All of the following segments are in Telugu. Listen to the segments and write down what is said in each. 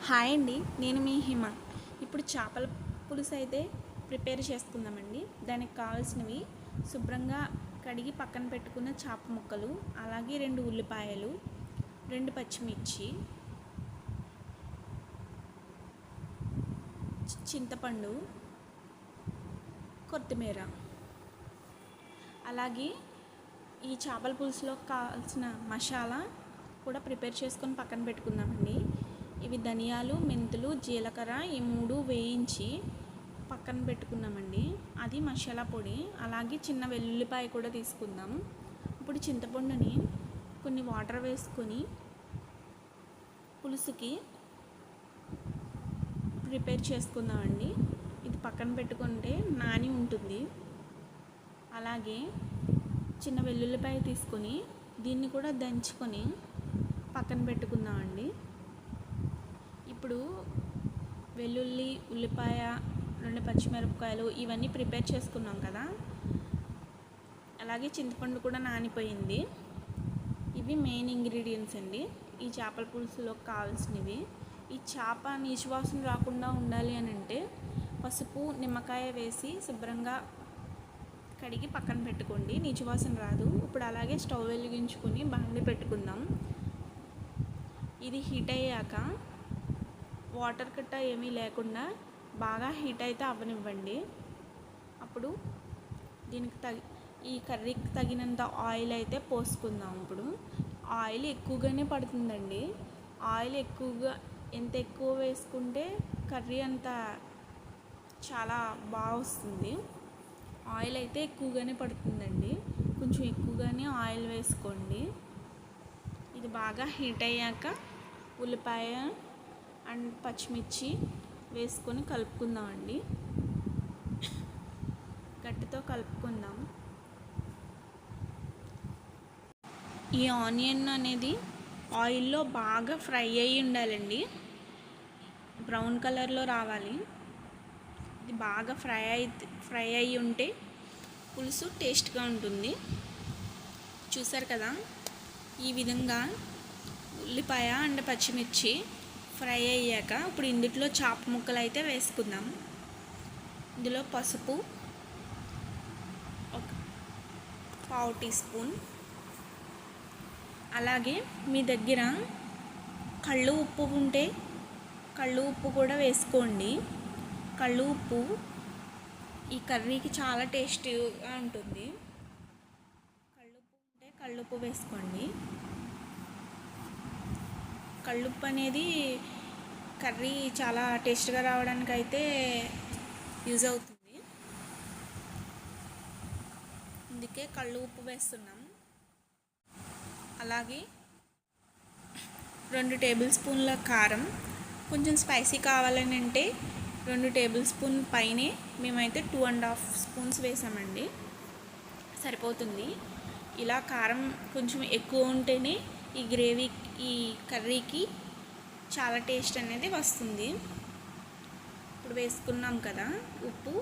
హాయ్ అండి, నేను మీ హిమ. ఇప్పుడు చేపల పులుసు అయితే ప్రిపేర్ చేసుకుందామండి. దానికి కావాల్సినవి శుభ్రంగా కడిగి పక్కన పెట్టుకున్న చేప ముక్కలు, అలాగే 2 ఉల్లిపాయలు, 2 పచ్చిమిర్చి, చింతపండు, కొత్తిమీర. అలాగే ఈ చేపల పులుసులో కావాల్సిన మసాలా కూడా ప్రిపేర్ చేసుకొని పక్కన పెట్టుకుందామండి. ఇవి ధనియాలు, మెంతులు, జీలకర్ర ఈ 3 వేయించి పక్కన పెట్టుకున్నామండి. అది మసాలా పొడి. అలాగే చిన్న వెల్లుల్లిపాయ కూడా తీసుకుందాం. ఇప్పుడు చింతపండుని కొన్ని వాటర్ వేసుకొని పులుసుకి ప్రిపేర్ చేసుకుందామండి. ఇది పక్కన పెట్టుకుంటే నాని ఉంటుంది. అలాగే చిన్న వెల్లుల్లిపాయ తీసుకొని దీన్ని కూడా దంచుకొని పక్కన పెట్టుకుందామండి. ఇప్పుడు వెల్లుల్లి, ఉల్లిపాయ, 2 పచ్చిమిరపకాయలు ఇవన్నీ ప్రిపేర్ చేసుకున్నాం కదా. అలాగే చింతపండు కూడా నానిపోయింది. ఇవి మెయిన్ ఇంగ్రీడియంట్స్ అండి ఈ చేపల పులుసులో కావాల్సినవి. ఈ చేప నీచు వాసన రాకుండా ఉండాలి అని అంటే పసుపు, నిమ్మకాయ వేసి శుభ్రంగా కడిగి పక్కన పెట్టుకోండి. నీచు వాసన రాదు. ఇప్పుడు అలాగే స్టవ్ వెలిగించుకొని బాండి పెట్టుకుందాం. ఇది హీట్ అయ్యాక వాటర్ కట్ట ఏమీ లేకుండా బాగా హీట్ అయితే అవ్వనివ్వండి. అప్పుడు దీనికి ఈ కర్రీకి తగినంత ఆయిల్ అయితే పోసుకుందాం. ఇప్పుడు ఆయిల్ ఎక్కువగానే పడుతుందండి. ఆయిల్ ఎంత ఎక్కువ వేసుకుంటే కర్రీ అంత చాలా బాగా వస్తుంది. ఆయిల్ అయితే ఎక్కువగానే పడుతుందండి. కొంచెం ఎక్కువగానే ఆయిల్ వేసుకోండి. ఇది బాగా హీట్ అయ్యాక ఉల్లిపాయ అండ్ పచ్చిమిర్చి వేసుకొని కలుపుకుందామండి. గట్టితో కలుపుకుందాం. ఈ ఆనియన్ అనేది ఆయిల్లో బాగా ఫ్రై అయ్యి ఉండాలండి. బ్రౌన్ కలర్లో రావాలి. ఇది బాగా ఫ్రై అయ్యి ఉంటే పులుసు టేస్ట్గా ఉంటుంది. చూసారు కదా, ఈ విధంగా ఉల్లిపాయ అండ్ పచ్చిమిర్చి ఫ్రై అయ్యాక ఇప్పుడు ఇందులో చేప ముక్కలు అయితే వేసుకుందాం. ఇందులో పసుపు 1/4 టీ స్పూన్, అలాగే మీ దగ్గర కళ్ళు ఉప్పు ఉంటే కళ్ళు ఉప్పు కూడా వేసుకోండి. కళ్ళు ఉప్పు ఈ కర్రీకి చాలా టేస్టీగా ఉంటుంది. కళ్ళుప్పు ఉంటే కళ్ళుప్పు వేసుకోండి. కళ్ళుప్పు అనేది కర్రీ చాలా టేస్ట్గా రావడానికి అయితే యూజ్ అవుతుంది. అందుకే కళ్ళు ఉప్పు వేస్తున్నాం. అలాగే 2 టేబుల్ స్పూన్ల కారం. కొంచెం స్పైసీ కావాలని అంటే 2 టేబుల్ స్పూన్ పైనే మేమైతే 2.5 స్పూన్స్ వేసామండి, సరిపోతుంది. ఇలా కారం కొంచెం ఎక్కువ ఉంటేనే ఈ కర్రీకి చాలా టేస్ట్ అనేది వస్తుంది. ఇప్పుడు వేసుకున్నాం కదా, ఉప్పు,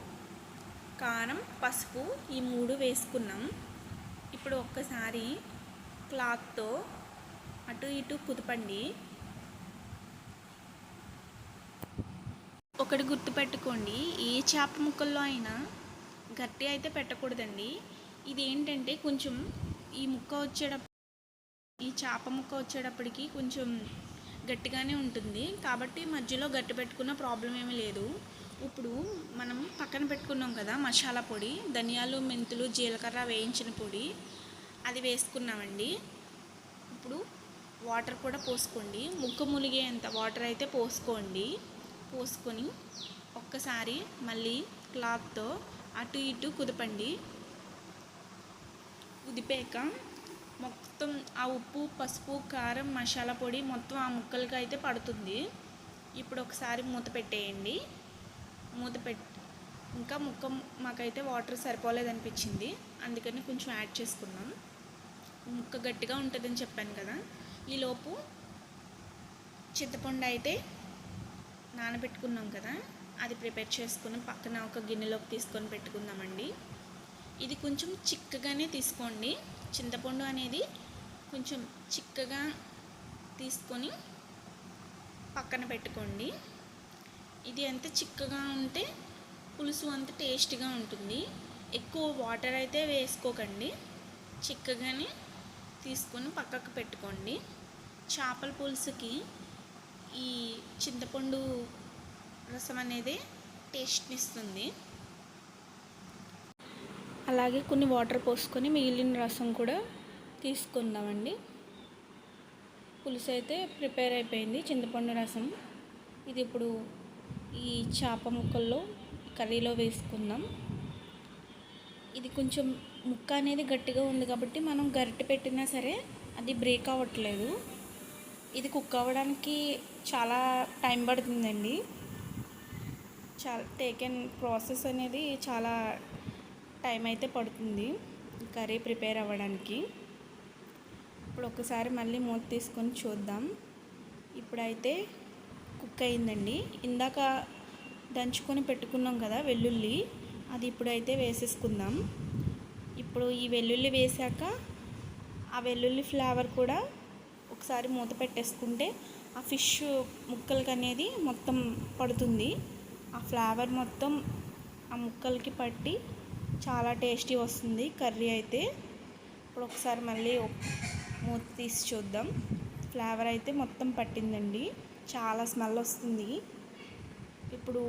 కారం, పసుపు ఈ 3 వేసుకున్నాం. ఇప్పుడు ఒక్కసారి క్లాత్తో అటు ఇటు కుదపండి. ఒకటి గుర్తుపెట్టుకోండి, ఏ చేప ముక్కల్లో అయినా గట్టి అయితే పెట్టకూడదండి. ఇది ఏంటంటే కొంచెం ఈ చేప ముక్క వచ్చేటప్పటికి కొంచెం గట్టిగానే ఉంటుంది. కాబట్టి మధ్యలో గట్టి పెట్టుకున్న ప్రాబ్లం ఏమీ లేదు. ఇప్పుడు మనం పక్కన పెట్టుకున్నాం కదా మసాలా పొడి, ధనియాలు, మెంతులు, జీలకర్ర వేయించిన పొడి, అది వేసుకున్నామండి. ఇప్పుడు వాటర్ కూడా పోసుకోండి. ముక్క ములిగేంత వాటర్ అయితే పోసుకొని ఒక్కసారి మళ్ళీ క్లాత్తో అటు ఇటు కుదపండి. కుదిపాక మొత్తం ఆ ఉప్పు, పసుపు, కారం, మసాలా పొడి మొత్తం ఆ ముక్కలకి అయితే పడుతుంది. ఇప్పుడు ఒకసారి మూత పెట్టేయండి. ఇంకా మాకైతే వాటర్ సరిపోలేదనిపించింది, అందుకని కొంచెం యాడ్ చేసుకున్నాం. ముక్క గట్టిగా ఉంటుందని చెప్పాను కదా. ఈలోపు చింతపండు అయితే నానబెట్టుకున్నాం కదా, అది ప్రిపేర్ చేసుకుని పక్కన ఒక గిన్నెలోకి తీసుకొని పెట్టుకుందామండి. ఇది కొంచెం చిక్కగానే తీసుకోండి. చింతపండు అనేది కొంచెం చిక్కగా తీసుకొని పక్కన పెట్టుకోండి. ఇది ఎంత చిక్కగా ఉంటే పులుసు అంత టేస్ట్గా ఉంటుంది. ఎక్కువ వాటర్ అయితే వేసుకోకండి, చిక్కగానే తీసుకొని పక్కకు పెట్టుకోండి. చేపల పులుసుకి ఈ చింతపండు రసం అనేది టేస్ట్ని ఇస్తుంది. అలాగే కొన్ని వాటర్ పోసుకొని మిగిలిన రసం కూడా తీసుకుందామండి. పులుసు అయితే ప్రిపేర్ అయిపోయింది, చింతపండు రసం. ఇది ఇప్పుడు ఈ చేప ముక్కల్లో కర్రీలో వేసుకుందాం. ఇది కొంచెం ముక్క అనేది గట్టిగా ఉంది కాబట్టి మనం గరిటె పెట్టినా సరే అది బ్రేక్ అవ్వట్లేదు. ఇది కుక్ అవ్వడానికి చాలా టైం పడుతుందండి. చాలా టేకెన్ ప్రాసెస్ అనేది చాలా టైం అయితే పడుతుంది కర్రీ ప్రిపేర్ అవ్వడానికి. ఇప్పుడు ఒకసారి మళ్ళీ మూత తీసుకొని చూద్దాం. ఇప్పుడైతే కుక్ అయిందండి. ఇందాక దంచుకొని పెట్టుకున్నాం కదా వెల్లుల్లి, అది ఇప్పుడైతే వేసేసుకుందాం. ఇప్పుడు ఈ వెల్లుల్లి వేసాక ఆ వెల్లుల్లి ఫ్లేవర్ కూడా ఒకసారి మూత పెట్టేసుకుంటే ఆ ఫిష్ ముక్కలకి అనేది మొత్తం పడుతుంది. ఆ ఫ్లేవర్ మొత్తం ఆ ముక్కలకి పట్టి చాలా టేస్టీ వస్తుంది కర్రీ అయితే. ఇప్పుడు ఒకసారి మళ్ళీ మూత తీసి చూద్దాం. ఫ్లేవర్ అయితే మొత్తం పట్టిందండి, చాలా స్మెల్ వస్తుంది. ఇప్పుడు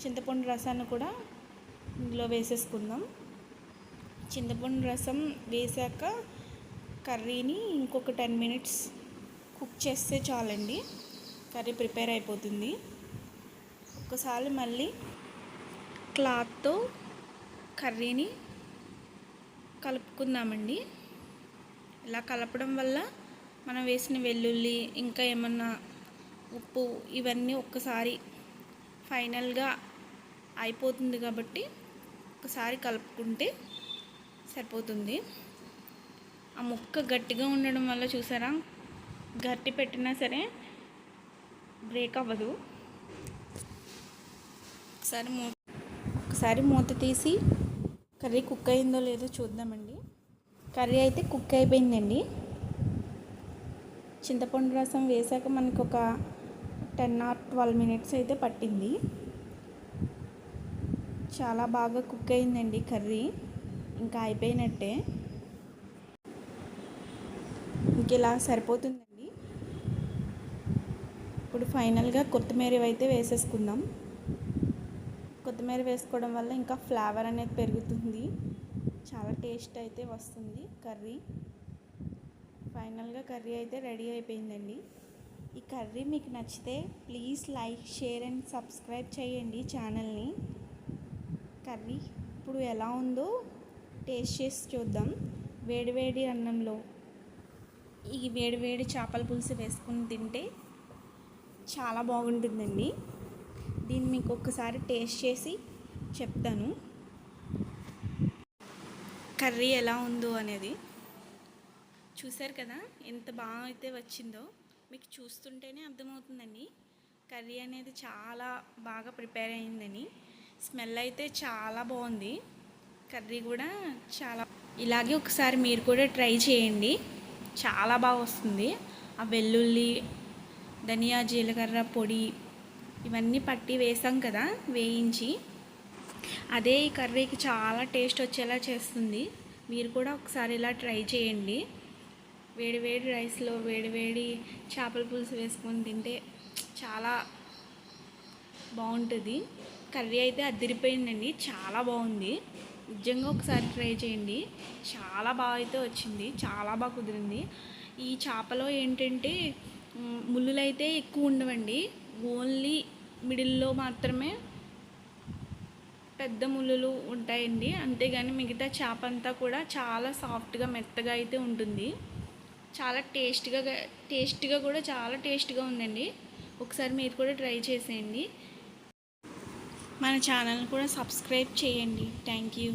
చింతపండు రసాన్ని కూడా ఇందులో వేసేసుకుందాం. చింతపండు రసం వేసాక కర్రీని ఇంకొక 10 minutes కుక్ చేస్తే చాలండి, కర్రీ ప్రిపేర్ అయిపోతుంది. ఒకసారి మళ్ళీ క్లాత్తో కర్రీని కలుపుకుందామండి. ఇలా కలపడం వల్ల మనం వేసిన వెల్లుల్లి ఇంకా ఏమన్నా ఉప్పు ఇవన్నీ ఒక్కసారి ఫైనల్గా అయిపోతుంది కాబట్టి ఒకసారి కలుపుకుంటే సరిపోతుంది. ఆ ముక్క గట్టిగా ఉండడం వల్ల చూసారా, గట్టి పెట్టినా సరే బ్రేక్ అవ్వదు. ఒకసారి మూత తీసి కర్రీ కుక్ అయిందో లేదో చూద్దామండి. కర్రీ అయితే కుక్ అయిపోయిందండి. చింతపండు రసం వేసాక మనకు ఒక 10 or 12 minutes అయితే పట్టింది. చాలా బాగా కుక్ అయిందండి కర్రీ, ఇంకా అయిపోయినట్టే. ఇంక ఇలా సరిపోతుందండి. ఇప్పుడు ఫైనల్గా కొత్తిమీర అయితే వేసేసుకుందాం. కొత్తిమీర వేసుకోవడం వల్ల ఇంకా ఫ్లేవర్ అనేది పెరుగుతుంది, చాలా టేస్ట్ అయితే వస్తుంది కర్రీ. ఫైనల్గా కర్రీ అయితే రెడీ అయిపోయిందండి. ఈ కర్రీ మీకు నచ్చితే please like, share and subscribe చేయండి ఛానల్ని. కర్రీ ఇప్పుడు ఎలా ఉందో టేస్ట్ చేసి చూద్దాం. వేడివేడి అన్నంలో ఈ వేడివేడి చేపల పులుసు వేసుకుని తింటే చాలా బాగుంటుందండి. దీన్ని మీకు ఒక్కసారి టేస్ట్ చేసి చెప్తాను కర్రీ ఎలా ఉందో అనేది. చూసారు కదా ఎంత బాగా అయితే వచ్చిందో, మీకు చూస్తుంటేనే అర్థమవుతుందండి కర్రీ అనేది చాలా బాగా ప్రిపేర్ అయిందని. స్మెల్ అయితే చాలా బాగుంది, కర్రీ కూడా చాలా. ఇలాగే ఒకసారి మీరు కూడా ట్రై చేయండి, చాలా బాగా వస్తుంది. ఆ వెల్లుల్లి, ధనియా, జీలకర్ర పొడి ఇవన్నీ పట్టి వేసాం కదా వేయించి, అదే ఈ కర్రీకి చాలా టేస్ట్ వచ్చేలా చేస్తుంది. మీరు కూడా ఒకసారి ఇలా ట్రై చేయండి. వేడివేడి రైస్లో వేడివేడి చేపల పులుసు వేసుకొని తింటే చాలా బాగుంటుంది. కర్రీ అయితే అదిరిపోయిందండి, చాలా బాగుంది. నిజంగా ఒకసారి ట్రై చేయండి, చాలా బాగా అయితే వచ్చింది, చాలా బాగా కుదిరింది. ఈ చేపలో ఏంటంటే ముళ్ళులు అయితే ఎక్కువ ఉండవండి, ఓన్లీ మిడిల్లో మాత్రమే పెద్ద ముళ్ళులు ఉంటాయండి. అంతేగాని మిగతా చేప అంతా కూడా చాలా సాఫ్ట్గా మెత్తగా అయితే ఉంటుంది. చాలా టేస్ట్గా కూడా చాలా టేస్ట్గా ఉందండి. ఒకసారి మీరు కూడా ట్రై చేసేయండి. మన ఛానల్ని కూడా సబ్స్క్రైబ్ చేయండి. Thank you.